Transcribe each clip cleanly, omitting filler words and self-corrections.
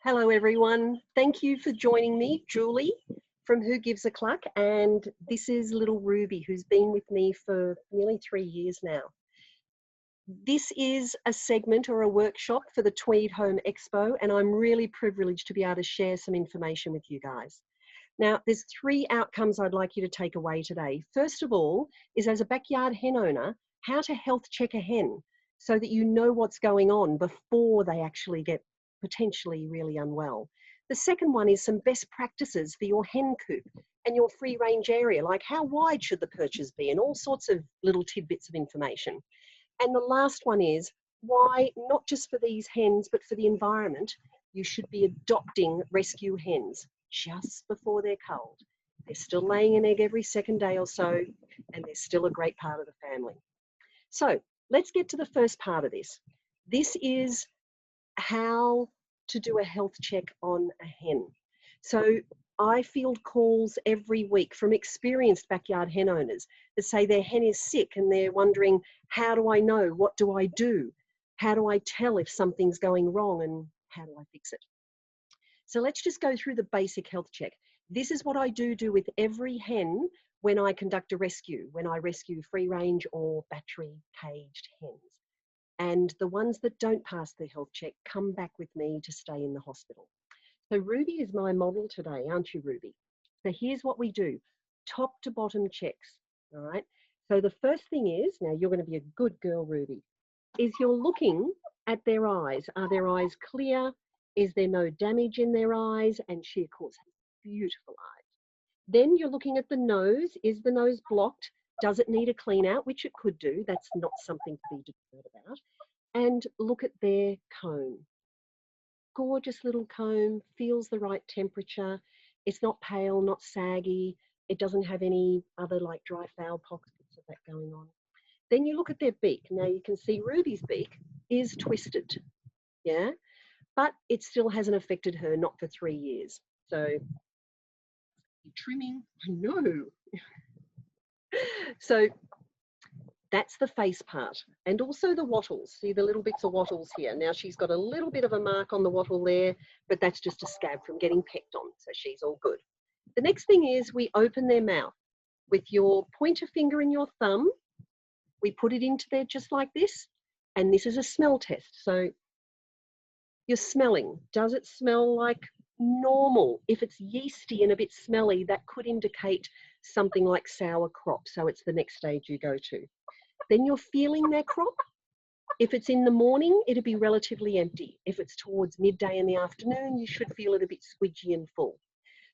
Hello everyone. Thank you for joining me, Julie from Who Gives a Cluck, and this is little Ruby who's been with me for nearly 3 years now. This is a segment or a workshop for the Tweed Expo, and I'm really privileged to be able to share some information with you guys. Now, there's 3 outcomes I'd like you to take away today. First of all is, as a backyard hen owner, how to health check a hen so that you know what's going on before they actually get potentially really unwell. The second one is some best practices for your hen coop and your free range area, like how wide should the perches be and all sorts of little tidbits of information. And the last one is why, not just for these hens, but for the environment, you should be adopting rescue hens just before they're culled. They're still laying an egg every second day or so, and they're still a great part of the family. So let's get to the first part of this. This is how to do a health check on a hen. So I field calls every week from experienced backyard hen owners that say their hen is sick and they're wondering, how do I know? What do I do? How do I tell if something's going wrong and how do I fix it? So let's just go through the basic health check. This is what I do with every hen when I conduct a rescue, when I rescue free range or battery caged hens. And the ones that don't pass the health check come back with me to stay in the hospital. So Ruby is my model today, aren't you, Ruby? So here's what we do, top to bottom checks, all right? So the first thing is, now you're going to be a good girl, Ruby, is you're looking at their eyes. Are their eyes clear? Is there no damage in their eyes? And she, of course, has beautiful eyes. Then you're looking at the nose. Is the nose blocked? Does it need a clean out? Which it could do. That's not something to be deterred about. And look at their comb. Gorgeous little comb, feels the right temperature. It's not pale, not saggy. It doesn't have any other like dry fowl pockets of that going on. Then you look at their beak. Now you can see Ruby's beak is twisted, yeah? But it still hasn't affected her, not for 3 years. So trimming, I know. So that's the face part, and also the wattles. See the little bits of wattles here. Now she's got a little bit of a mark on the wattle there, but that's just a scab from getting pecked on, so she's all good. The next thing is we open their mouth with your pointer finger and your thumb. We put it into there just like this, and this is a smell test. So you're smelling. Does it smell like normal? If it's yeasty and a bit smelly, that could indicate something like sour crop, so it's the next stage you go to. Then you're feeling their crop. If it's in the morning, it'll be relatively empty. If it's towards midday in the afternoon, you should feel it a bit squidgy and full.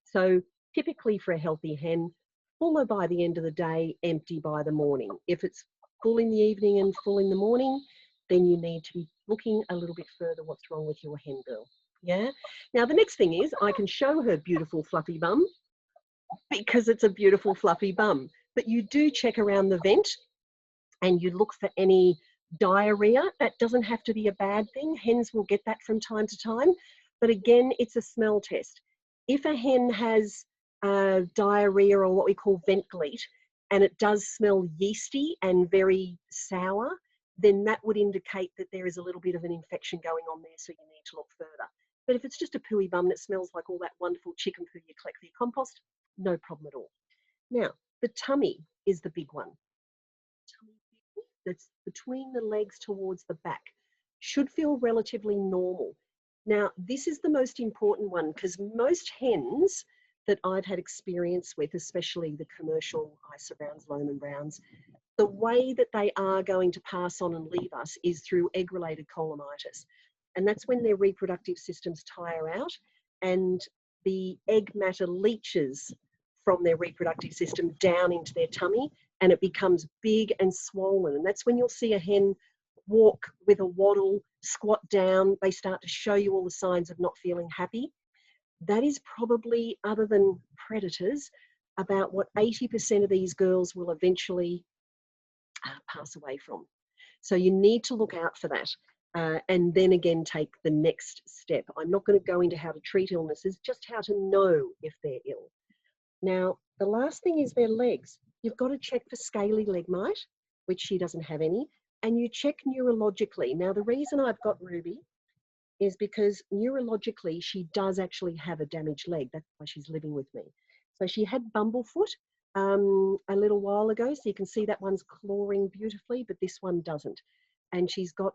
So typically for a healthy hen, fuller by the end of the day, empty by the morning. If it's full in the evening and full in the morning, then you need to be looking a little bit further what's wrong with your hen girl. Yeah. Now the next thing is I can show her beautiful fluffy bum because it's a beautiful fluffy bum. But you do check around the vent and you look for any diarrhea. That doesn't have to be a bad thing. Hens will get that from time to time. But again, it's a smell test. If a hen has diarrhea or what we call vent gleet, and it does smell yeasty and very sour, then that would indicate that there is a little bit of an infection going on there, so you need to look further. But if it's just a pooey bum that smells like all that wonderful chicken poo you collect for your compost, no problem at all. Now, the tummy is the big one. That's between the legs towards the back should feel relatively normal. Now, this is the most important one because most hens that I've had experience with, especially the commercial ISA browns, Lohman browns, the way that they are going to pass on and leave us is through egg-related colonitis. And that's when their reproductive systems tire out and the egg matter leaches from their reproductive system down into their tummy, and it becomes big and swollen. And that's when you'll see a hen walk with a waddle, squat down. They start to show you all the signs of not feeling happy. That is probably, other than predators, about what 80% of these girls will eventually pass away from. So you need to look out for that. And then again, take the next step. I'm not going to go into how to treat illnesses, just how to know if they're ill. Now, the last thing is their legs. You've got to check for scaly leg mite, which she doesn't have any, and you check neurologically. Now, the reason I've got Ruby is because neurologically she does actually have a damaged leg. That's why she's living with me. So she had bumblefoot a little while ago. So you can see that one's clawing beautifully, but this one doesn't. And she's got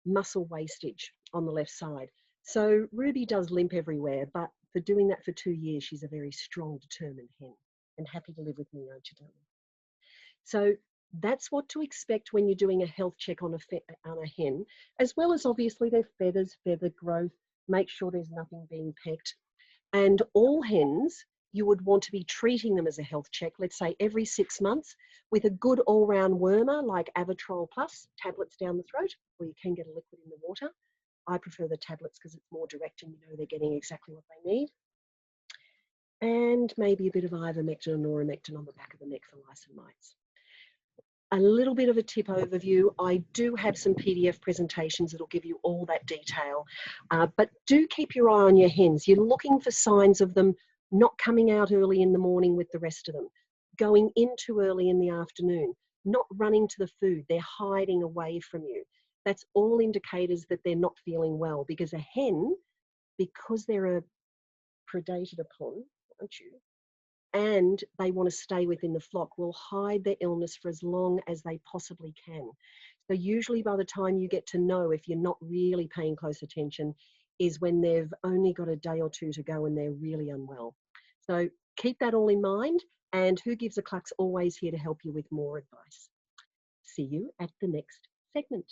muscle wastage on the left side. So Ruby does limp everywhere, but for doing that for 2 years, she's a very strong, determined hen and happy to live with me, aren't you, darling? So that's what to expect when you're doing a health check on a hen, as well as obviously their feathers, feather growth, make sure there's nothing being pecked. And all hens, you would want to be treating them as a health check, let's say every 6 months, with a good all-round wormer like Avitrol Plus, tablets down the throat, or you can get a liquid in the water. I prefer the tablets because it's more direct and you know they're getting exactly what they need. And maybe a bit of ivermectin and noromectin on the back of the neck for lice and mites. A little bit of a tip overview. I do have some PDF presentations that'll give you all that detail, but do keep your eye on your hens. You're looking for signs of them not coming out early in the morning with the rest of them, going in too early in the afternoon, not running to the food, they're hiding away from you. That's all indicators that they're not feeling well, because a hen, because they're predated upon, aren't you? And they want to stay within the flock, will hide their illness for as long as they possibly can. So usually by the time you get to know if you're not really paying close attention is when they've only got a day or two to go and they're really unwell. So keep that all in mind, and Who Gives a Cluck's always here to help you with more advice. See you at the next segment.